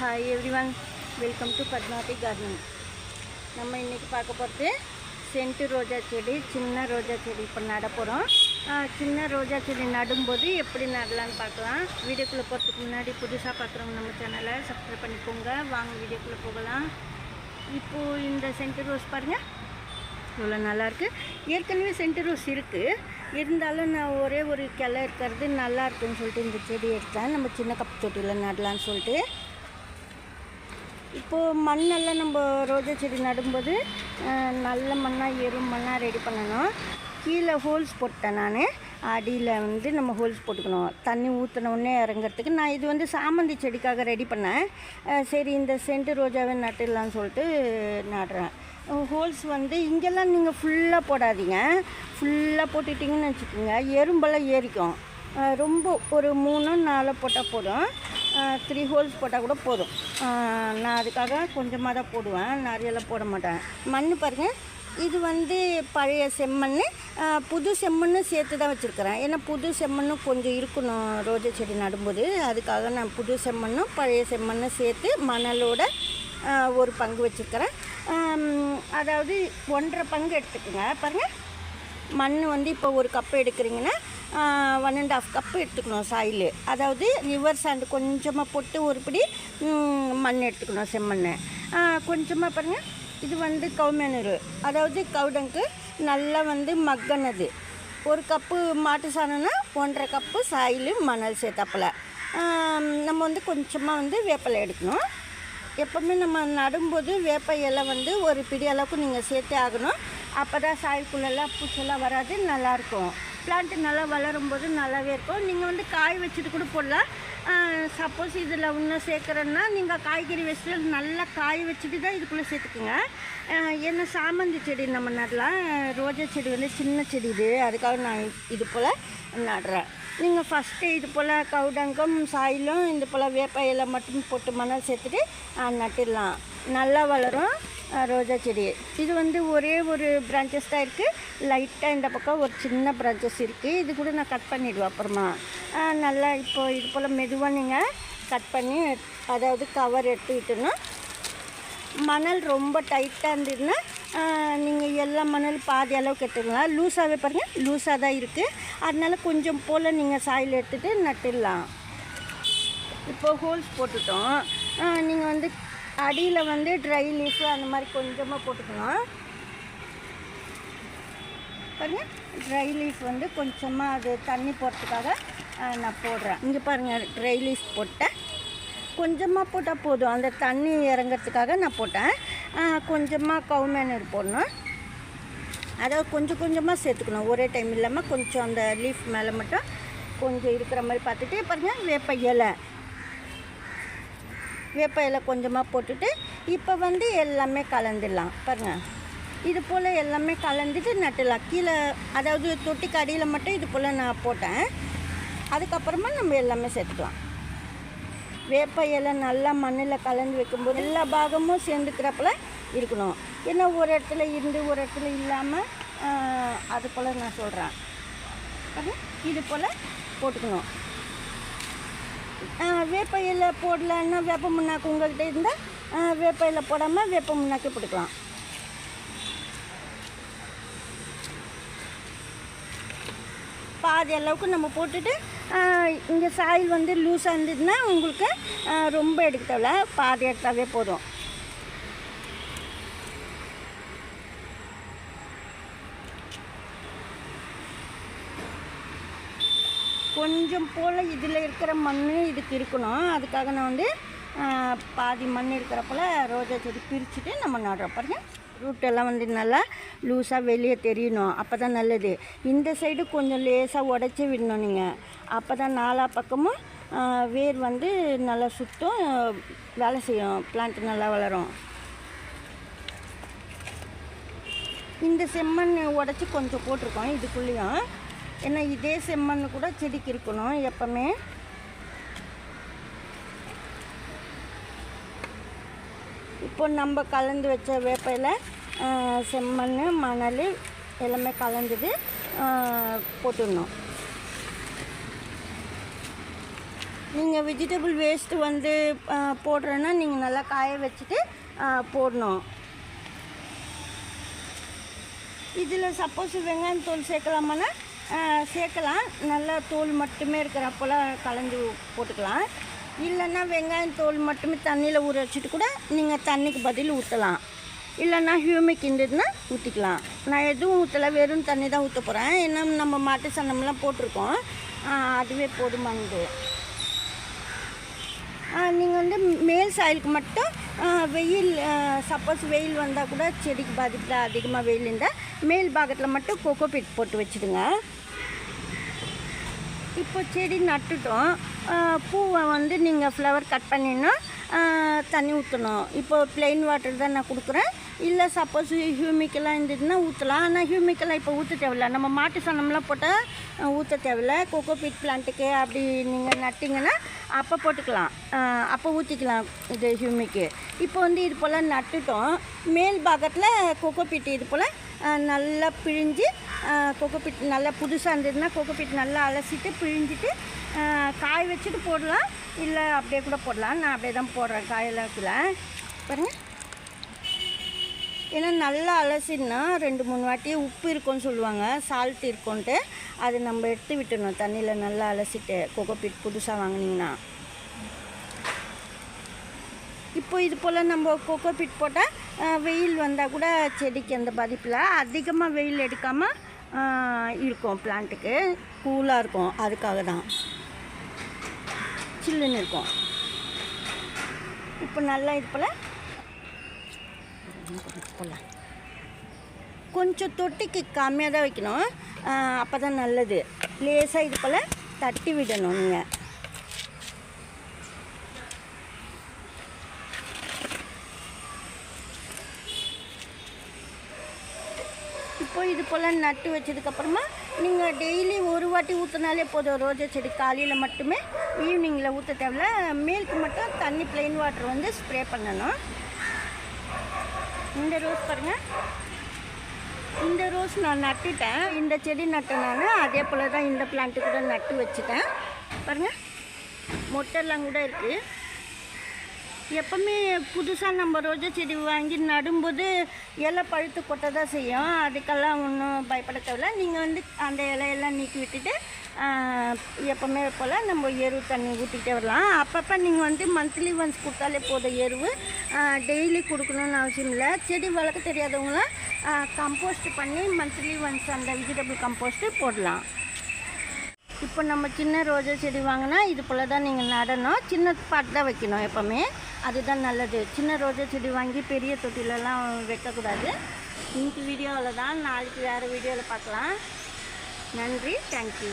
Hi everyone, welcome to Padmavathi garden. நம்ம இன்றைக்கி பார்க்க போகிறது சென்ட்டு ரோஜா செடி, சின்ன ரோஜா செடி இப்போ நட போகிறோம். சின்ன ரோஜா செடி நடும்போது எப்படி நடலான்னு பார்க்கலாம். வீடியோக்குள்ளே போகிறதுக்கு முன்னாடி புதுசாக பார்க்குறவங்க நம்ம சேனலை சப்ஸ்கிரைப் பண்ணிக்கோங்க. வாங்க வீடியோக்குள்ளே போகலாம். இப்போது இந்த சென்ட்டு ரோஸ் பாருங்கள், இவ்வளோ நல்லாயிருக்கு. ஏற்கனவே சென்ட்டு ரோஸ் இருக்குது, இருந்தாலும் நான் ஒரே ஒரு கிளை இருக்கிறது நல்லா இருக்குன்னு சொல்லிட்டு இந்த செடி எடுத்தேன். நம்ம சின்ன கப்பு தொட்டியில் நடலான்னு சொல்லிட்டு. இப்போது மண்ணெல்லாம் நம்ம ரோஜா செடி நடும்போது நல்ல மண்ணாக எறும் மண்ணாக ரெடி பண்ணணும். கீழே ஹோல்ஸ் போட்டேன் நான். அடியில் நம்ம ஹோல்ஸ் போட்டுக்கணும், தண்ணி ஊற்றினோடனே இறங்கிறதுக்கு. நான் இது சாமந்தி செடிக்காக ரெடி பண்ணேன். சரி, இந்த சென்ட்டு ரோஜாவே நட்டுடலான்னு சொல்லிட்டு நடுறேன். ஹோல்ஸ் இங்கெல்லாம் நீங்கள் ஃபுல்லாக போடாதீங்க. ஃபுல்லாக போட்டுட்டிங்கன்னு வச்சுக்கோங்க, எறும்பெல்லாம் ஏறிக்கும். ரொம்ப ஒரு 3-4 போட்டால் போதும். 3 ஹோல்ஸ் போட்டால் கூட போதும். நான் அதுக்காக கொஞ்சமாக தான் போடுவேன், நிறையெல்லாம் போட மாட்டேன். மண் பாருங்கள், இது பழைய செம்மண், புது செம்மண்ணு சேர்த்து தான் வச்சுருக்கிறேன். ஏன்னா புது செம்மண்ணு கொஞ்சம் இருக்கணும் ரோஜா செடி நடும்போது. அதுக்காக நான் புது செம்மண்ணும் பழைய செம்மண்ணும் சேர்த்து மணலோட ஒரு பங்கு வச்சுருக்கிறேன். அதாவது 1.5 பங்கு எடுத்துக்கோங்க. பாருங்கள், மண் இப்போ ஒரு கப்பு எடுக்கிறீங்கன்னா 1.5 கப்பு எடுத்துக்கணும் சாயில். அதாவது ரிவர் சாண்டு கொஞ்சமாக போட்டு ஒரு பிடி மண் எடுத்துக்கணும், செம்மண் கொஞ்சமாக. பாருங்கள், இது கவுமேனூர், அதாவது கவுடங்கு நல்லா மக்கனது. ஒரு கப்பு மாட்டு சாணம்னா 1.5 கப்பு சாயில் மணல் சேர்த்தாப்பில். நம்ம கொஞ்சமாக வேப்பலை எடுக்கணும். எப்போவுமே நம்ம நடும்போது வேப்ப இலை ஒரு பிடி அளவுக்கு நீங்கள் சேர்த்தே ஆகணும். அப்போ தான் சாய்க்குள்ளெல்லாம் பூச்செல்லாம் வராது, நல்லாயிருக்கும். பிளான்ட்டு நல்லா வளரும்போது நல்லாவே இருக்கும். நீங்கள் காய் வச்சுட்டு கூட போடலாம். சப்போஸ் இதில் இன்னும் சேர்க்குறேன்னா நீங்கள் காய்கறி வச்சுட்டு நல்லா காய் வச்சுட்டு தான் இதுக்குள்ளே சேர்த்துக்குங்க. ஏன்னா சாமந்தி செடி நம்ம நடலாம், ரோஜா செடி சின்ன செடி இது, அதுக்காக நான் இது போல் நடுறேன். நீங்கள் ஃபஸ்ட்டு இது போல் கவுடங்கம் சாயிலும் இது போல் வேப்ப இலை மட்டும் போட்டு மணல் சேர்த்துட்டு நட்டுடலாம், நல்லா வளரும் ரோஜா செடி. இது ஒரே ஒரு பிரான்ச்சஸ் தான் இருக்குது. லைட்டாக இந்த பக்கம் ஒரு சின்ன பிரான்ச்சஸ் இருக்குது. இது கூட நான் கட் பண்ணிவிடுவேன் அப்புறமா. நல்லா இப்போது இது போல் மெதுவாக நீங்கள் கட் பண்ணி, அதாவது கவர் எடுத்துக்கிட்டோன்னா, மணல் ரொம்ப டைட்டாக இருந்ததுன்னா நீங்கள் எல்லா மணல் பாதி அளவுக்கு எடுத்துக்கலாம். லூஸாகவே பாருங்கள், லூஸாக தான் இருக்குது. அதனால் கொஞ்சம் போல் நீங்கள் சாயில் எடுத்துகிட்டு நட்டுடலாம். இப்போது ஹோல்ஸ் போட்டுட்டோம். நீங்கள் அடியில் ட்ரை லீஃபு அந்த மாதிரி கொஞ்சமாக போட்டுக்கணும். பாருங்கள், ட்ரை லீஃப் கொஞ்சமாக அது தண்ணி போடுறதுக்காக நான் போடுறேன். இங்கே பாருங்கள், ட்ரை லீஃப் போட்டேன். கொஞ்சமாக போட்டால் போதும், அந்த தண்ணி இறங்கிறதுக்காக நான் போட்டேன். கொஞ்சமாக கவுமேனூர் போடணும். அதாவது கொஞ்சம் கொஞ்சமாக சேர்த்துக்கணும், ஒரே டைம் இல்லாமல் கொஞ்சம் அந்த லீஃப் மேலே மட்டும் கொஞ்சம் இருக்கிற மாதிரி பார்த்துட்டு. பாருங்கள், வேப்ப இலை கொஞ்சமாக போட்டுட்டு இப்போ எல்லாமே கலந்துடலாம். பாருங்கள், இது போல் எல்லாமே கலந்துட்டு நட்டுடலாம். கீழே அதாவது தொட்டிக்கு அடியில் மட்டும் இது போல் நான் போட்டேன். அதுக்கப்புறமா நம்ம எல்லாமே சேர்த்துக்கலாம். வேப்ப இலை நல்லா மண்ணில் கலந்து வைக்கும்போது எல்லா பாகமும் சேர்ந்துக்கிறப்பல இருக்கணும். ஏன்னா ஒரு இடத்துல இருந்து ஒரு இடத்துல இல்லாமல், அது போல் நான் சொல்கிறேன். இது போல் போட்டுக்கணும். வேப்ப இலை போடலன்னா வேப்ப முன்னாக்கு உங்கள்கிட்ட இருந்தால் வேப்ப இலை போடாமல் வேப்ப முன்னாக்கு போட்டுக்கலாம். பாதி அளவுக்கு நம்ம போட்டுட்டு, இங்கே சாயில் லூஸாக இருந்ததுன்னா உங்களுக்கு ரொம்ப எடுக்க தேவை, பாதி எடுத்தாவே போதும். கொஞ்சம் போல் இதில் இருக்கிற மண் இதுக்கு இருக்கணும். அதுக்காக நான் பாதி மண் இருக்கிறப்பல ரோஜா செடி பிரிச்சுட்டு நம்ம நடுறோம். பாருங்கள், ரூட்டெல்லாம் நல்லா லூஸாக வெளியே தெரியணும், அப்போ தான் நல்லது. இந்த சைடு கொஞ்சம் லேசாக உடச்சி விடணும் நீங்கள், அப்போ தான் நாலா பக்கமும் வேர் நல்லா சுத்தம் வேலை செய்யும், பிளான்ட் நல்லா வளரும். இந்த செம்மண் உடச்சி கொஞ்சம் போட்டிருக்கோம் இதுக்குள்ளேயும். ஏன்னா இதே செம்மண் கூட செடிக்கு இருக்கணும் எப்பவுமே. இப்போ நம்ம கலந்து வச்ச வேப்பையில் செம்மண் மணல் எல்லாமே கலந்துட்டு போட்டுடணும். நீங்கள் வெஜிடபிள் வேஸ்ட்டு வந்து போடுறேன்னா நீங்கள் நல்லா காய வச்சுட்டு போடணும். இதில் சப்போஸ் வெங்காயம் தோல் சேர்க்கலாமான்னா சேர்க்கலாம். நல்லா தோல் மட்டுமே இருக்கிறப்போலாம் கலந்து போட்டுக்கலாம். இல்லைன்னா வெங்காயம் தோல் மட்டுமே தண்ணியில் ஊற வச்சுட்டு கூட நீங்கள் தண்ணிக்கு பதில் ஊற்றலாம். இல்லைன்னா ஹியூமிக் இருந்ததுன்னா ஊற்றிக்கலாம். நான் எதுவும் ஊற்றலை, வெறும் தண்ணி தான் ஊற்ற போகிறேன். ஏன்னா நம்ம மாட்டு சாணம்லாம் போட்டிருக்கோம், அதுவே போதுமானது. நீங்கள் வந்து மேல் சாயலுக்கு மட்டும் வெயில் சப்போஸ் வெயில் வந்தால் கூட செடிக்கு பாதிப்பில் அதிகமாக வெயில் இருந்தால் மேல் பாகத்தில் மட்டும் கோகோபீட் போட்டு வச்சுடுங்க. இப்போ செடி நட்டுட்டோம். பூவை வந்து நீங்கள் ஃப்ளவர் கட் பண்ணினா தண்ணி ஊற்றணும். இப்போது ப்ளெயின் வாட்டர் தான் நான் கொடுக்குறேன். இல்லை சப்போஸ் ஹியூமிக்கெல்லாம் இருந்ததுன்னா ஊற்றலாம். ஆனால் ஹியூமிக்கெல்லாம் இப்போ ஊற்ற தேவையில்ல. நம்ம மாட்டு சாணம்லாம் போட்டால் ஊற்ற தேவையில்ல. கோகோபீட் பிளான்ட்டுக்கு அப்படி நீங்கள் நட்டிங்கன்னா அப்போ போட்டுக்கலாம், அப்போ ஊற்றிக்கலாம் இது ஹியூமிக்கு. இப்போ வந்து இது போல் நட்டுட்டோம். மேல் பாகத்தில் கோகோபீட் இது போல் நல்லா பிழிஞ்சு கோகோபீட் நல்லா புதுசாக இருந்ததுன்னா கோகோபீட் நல்லா அலசிட்டு பிழிஞ்சிட்டு காய வச்சுட்டு போடலாம். இல்லை அப்படியே கூட போடலாம். நான் அப்படியே தான் போடுறேன், காயலாக்கில் பாருங்கள். ஏன்னா நல்லா அலசினா 2-3 வாட்டி உப்பு இருக்குன்னு சொல்லுவாங்க, சால்ட் இருக்குன்ட்டு. அது நம்ம எடுத்து விட்டுடணும் தண்ணியில் நல்லா அலசிட்டு கோகோபீட் புதுசாக வாங்கினீங்கன்னா. இப்போ இது போல் நம்ம கோகோபீட் போட்டால் வெயில் வந்தால் கூட செடிக்கு எந்த பாதிப்பில், அதிகமாக வெயில் எடுக்காமல் இருக்கும், பிளான்ட்டுக்கு கூலாக இருக்கும். அதுக்காக தான் சில்லுன்னு இருக்கும். இப்போ நல்லா இது போல் கொஞ்சம் தொட்டிக்கு கம்மியாக தான் வைக்கணும், அப்போ தான் நல்லது. லேசாக இது போல் தட்டி விடணும் நீங்கள். இப்போ இது போல் நட்டு வச்சதுக்கப்புறமா நீங்கள் டெய்லி ஒரு வாட்டி ஊற்றினாலே போதும். ரோஜா செடி காலையில் மட்டுமே, ஈவினிங்கில் ஊற்ற தேவையில்ல. மேலுக்கு மட்டும் தண்ணி ப்ளெயின் வாட்டர் வந்து ஸ்ப்ரே பண்ணணும். இந்த ரோஸ் பாருங்கள், இந்த ரோஸ் நான் நட்டுட்டேன். இந்த செடி நட்டேன் நான். அதே போல் தான் இந்த பிளான்ட்டு கூட நட்டு வச்சுட்டேன். பாருங்கள், மொட்டெல்லாம் கூட இருக்குது. எப்போவுமே புதுசாக நம்ம ரோஜா செடி வாங்கி நடும்போது இலை பழுத்து கொட்ட தான் செய்யும். அதுக்கெல்லாம் ஒன்றும் பயப்பட தேவையில்ல. நீங்கள் வந்து அந்த இலையெல்லாம் நீக்கி விட்டுட்டு எப்போவுமே போல் நம்ம எருவு தண்ணி ஊற்றிக்கிட்டே வரலாம். அப்பப்போ நீங்கள் வந்து மந்த்லி ஒன்ஸ் கொடுத்தாலே போதும். எருவு டெய்லி கொடுக்கணுன்னு அவசியம் இல்லை. செடி வளர்க்க தெரியாதவங்களாம் கம்போஸ்ட் பண்ணி மந்த்லி ஒன்ஸ் அந்த வெஜிடபிள் கம்போஸ்ட்டு போடலாம். இப்போ நம்ம சின்ன ரோஜா செடி வாங்கினா இது போல் தான் நீங்கள் நடணும். சின்ன பாட்டு தான் வைக்கணும் எப்போவுமே, அதுதான் நல்லது. சின்ன ரோஜா செடி வாங்கி பெரிய தொட்டிலெல்லாம் வைக்கக்கூடாது. இன்னைக்கு வீடியோவில் தான், நாளைக்கு வேறு வீடியோவில் பார்க்கலாம். நன்றி, தேங்க்யூ.